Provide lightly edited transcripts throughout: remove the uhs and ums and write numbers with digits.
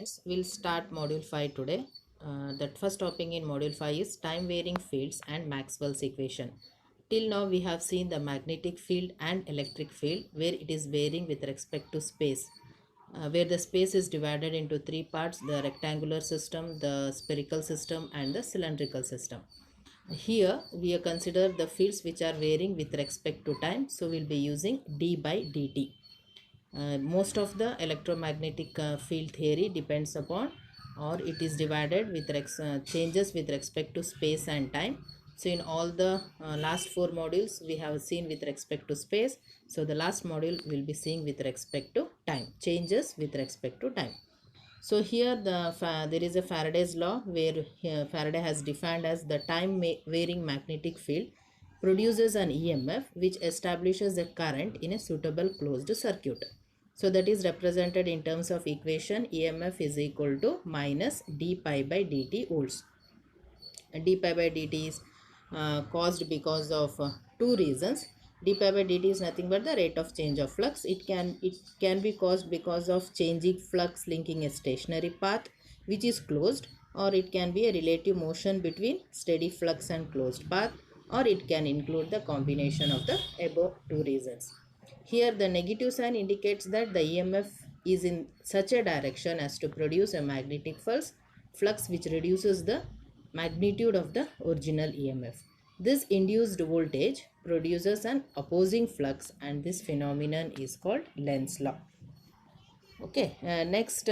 students, we'll start module 5 today. The first topic in module 5 is time varying fields and Maxwell's equation. Till now we have seen the magnetic field and electric field where it is varying with respect to space. Where the space is divided into three parts: the rectangular system, the spherical system and the cylindrical system. Here we consider the fields which are varying with respect to time, so we'll be using d by dt. Most of the electromagnetic field theory depends upon, or it is divided with changes with respect to space and time. So in all the last 4 modules we have seen with respect to space, so the last module will be seeing with respect to time, changes with respect to time. So here there is a Faraday's law where Faraday has defined as the time varying magnetic field produces an EMF which establishes a current in a suitable closed circuit. So that is represented in terms of equation EMF is equal to minus d pi by dt volts. And d pi by dt is caused because of two reasons. D pi by dt is nothing but the rate of change of flux. It can be caused because of changing flux linking a stationary path which is closed, or it can be a relative motion between steady flux and closed path, or it can include the combination of the above two reasons. Here the negative sign indicates that the EMF is in such a direction as to produce a magnetic flux which reduces the magnitude of the original EMF. This induced voltage produces an opposing flux, and this phenomenon is called Lenz's law. Okay, next,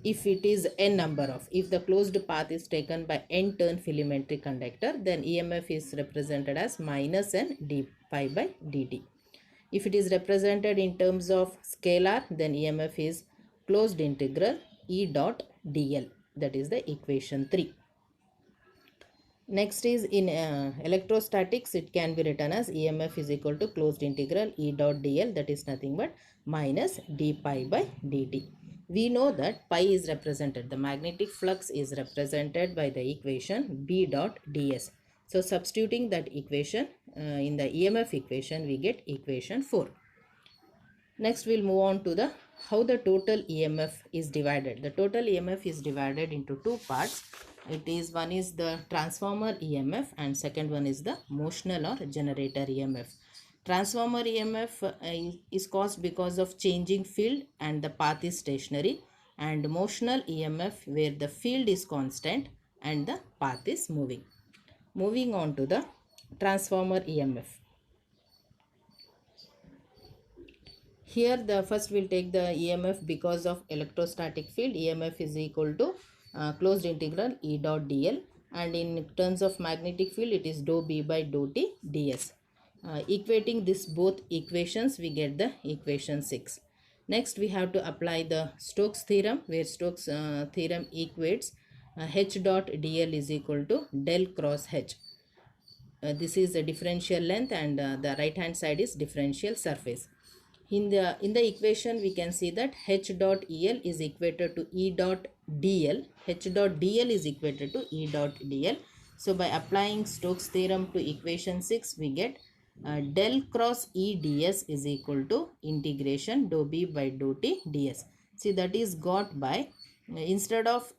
if it is n number of, if the closed path is taken by n turn filamentary conductor, then EMF is represented as minus n d pi by dt. If it is represented in terms of scalar, then EMF is closed integral E dot dl. That is the equation 3. Next is in electrostatics, it can be written as EMF is equal to closed integral E dot dl, that is nothing but minus d pi by dt. We know that pi is represented, the magnetic flux is represented by the equation B dot ds. So substituting that equation in the EMF equation, we get equation 4. Next we'll move on to the how the total EMF is divided. The total EMF is divided into two parts. It is, one is the transformer EMF and second one is the motional or generator EMF. Transformer EMF is caused because of changing field and the path is stationary, and motional EMF where the field is constant and the path is moving. Moving on to the transformer EMF. Here the first we'll take the EMF because of electrostatic field. EMF is equal to closed integral E dot dl, and in terms of magnetic field it is dou B by dou T ds. Equating this both equations, we get the equation 6. Next we have to apply the Stokes theorem, where Stokes theorem equates H dot dl is equal to del cross H. This is a differential length and the right hand side is differential surface. In the equation we can see that H dot EL is equated to E dot dl. H dot dl is equated to E dot dl. So by applying Stokes theorem to equation 6, we get del cross E ds is equal to integration dou B by dou T ds. See, that is got by instead of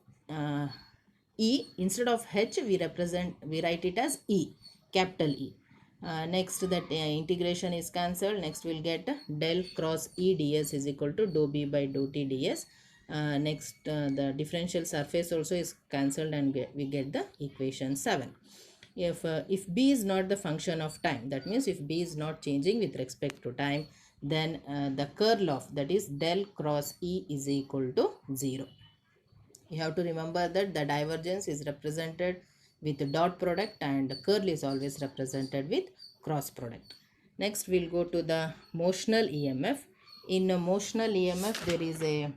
instead of H we write it as E, capital E. Next that integration is cancelled. Next we'll get del cross E ds is equal to dou B by dou T ds. Next the differential surface also is cancelled and we get the equation 7. If B is not the function of time, that means if B is not changing with respect to time, then the curl of, that is del cross E is equal to 0. You have to remember that the divergence is represented with dot product and curl is always represented with cross product. Next we'll go to the motional EMF. In a motional EMF there is a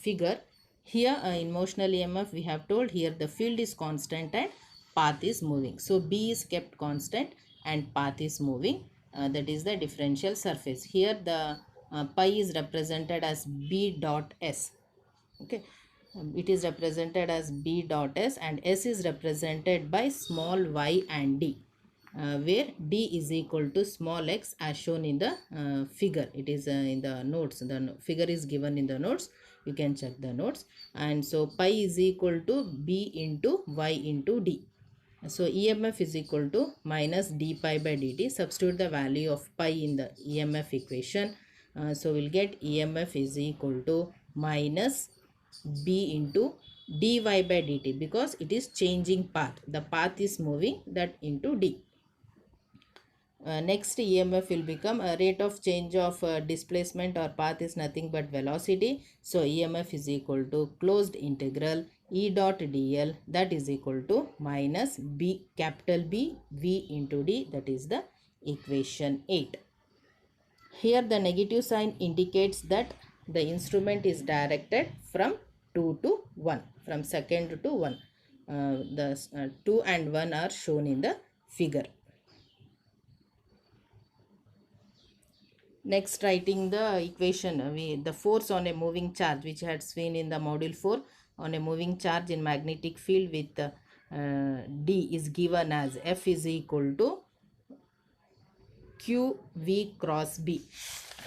figure. Here in motional EMF we have told here the field is constant and path is moving. So B is kept constant and path is moving. That is the differential surface. Here the pi is represented as B dot S. Okay. It is represented as B dot S, and S is represented by small y and d, where d is equal to small x as shown in the figure. It is in the notes. The figure is given in the notes. You can check the notes. And so pi is equal to B into Y into D. So EMF is equal to minus d pi by dt. Substitute the value of pi in the EMF equation. So we'll get EMF is equal to minus B into dy by dt, because it is changing path. The path is moving, that into d. Next EMF will become a rate of change of displacement or path is nothing but velocity. So EMF is equal to closed integral E dot dl, that is equal to minus B, capital B, V into D, that is the equation 8. Here the negative sign indicates that the instrument is directed from 2 to 1, from second to 1. The 2 and 1 are shown in the figure. Next, writing the equation, the force on a moving charge, which had seen in the module 4, on a moving charge in magnetic field with D is given as F is equal to QV cross B.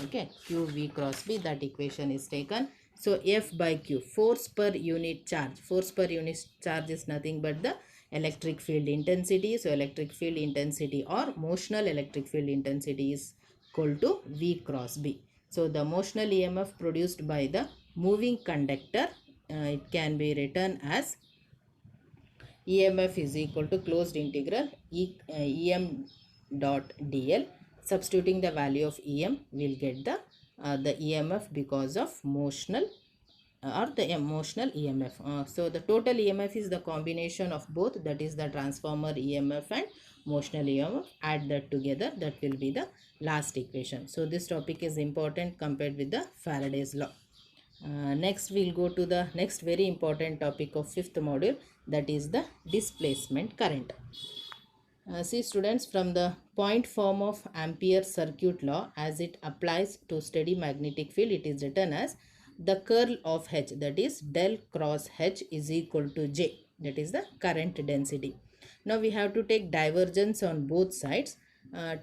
Okay, QV cross B, that equation is taken. So F by Q, force per unit charge. Force per unit charge is nothing but the electric field intensity. So electric field intensity or motional electric field intensity is equal to V cross B. So the motional EMF produced by the moving conductor, it can be written as EMF is equal to closed integral EM dot dl. Substituting the value of EM, we'll get the EMF because of motional or the emotional EMF. So the total EMF is the combination of both, that is the transformer EMF and motional EMF. Add that together, that will be the last equation. So this topic is important compared with the Faraday's law. Next we'll go to the next very important topic of 5th module, that is the displacement current. See students, from the point form of Ampere circuit law as it applies to steady magnetic field, it is written as the curl of H, that is del cross H, is equal to J, that is the current density. Now we have to take divergence on both sides.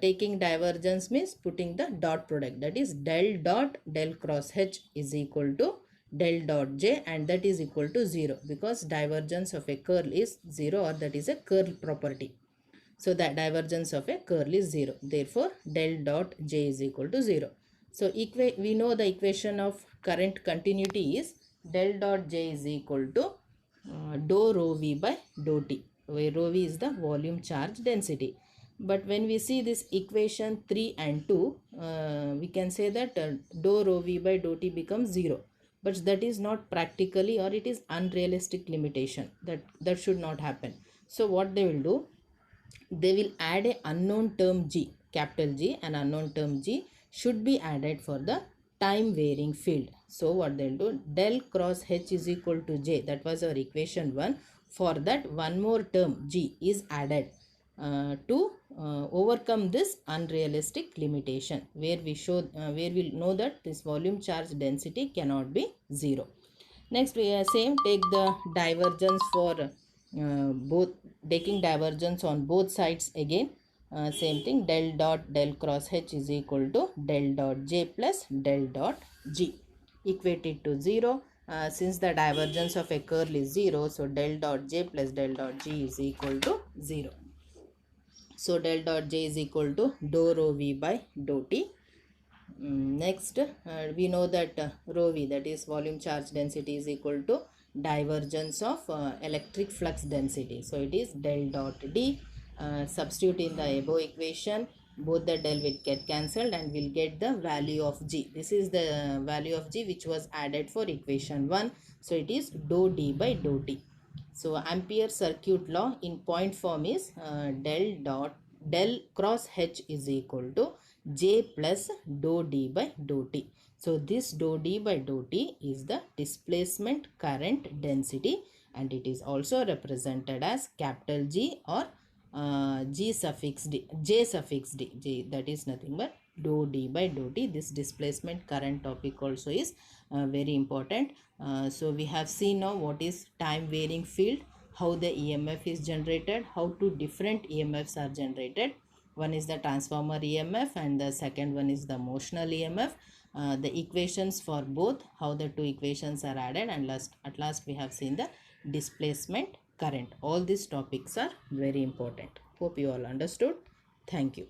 Taking divergence means putting the dot product, that is del dot del cross H is equal to del dot J, and that is equal to 0, because divergence of a curl is 0, or that is a curl property. So the divergence of a curl is 0. Therefore, del dot J is equal to 0. So we know the equation of current continuity is del dot J is equal to dou rho V by dou T, where rho V is the volume charge density. But when we see this equation 3 and 2, we can say that dou rho V by dou T becomes 0. But that is not practically, or it is unrealistic limitation. That should not happen. So what they will do, they will add a unknown term G, capital G, and unknown term G should be added for the time varying field. So what they'll do, del cross H is equal to J, that was our equation 1. For that, one more term G is added to overcome this unrealistic limitation, where we know that this volume charge density cannot be 0. Next, we are take the divergence for both, taking divergence on both sides again. Same thing, del dot del cross H is equal to del dot J plus del dot G, equated to 0. Since the divergence of a curl is 0, so del dot J plus del dot G is equal to 0. So del dot J is equal to dou rho V by dou T. Next, we know that rho V, that is volume charge density, is equal to divergence of electric flux density. So it is del dot D. Substitute in the above equation, both the del will get cancelled, and we'll get the value of G. This is the value of G which was added for equation 1. So it is dou D by dou T. So Ampere circuit law in point form is del cross H is equal to J plus dou D by dou T. So this dou D by dou T is the displacement current density, and it is also represented as capital G or J suffix D, that is nothing but dou D by dou T. This displacement current topic also is very important. So we have seen now what is time varying field, how the EMF is generated, how two different EMFs are generated. One is the transformer EMF and the second one is the motional EMF. the equations for both, how the two equations are added, and at last we have seen the displacement current. All these topics are very important. Hope you all understood. Thank you.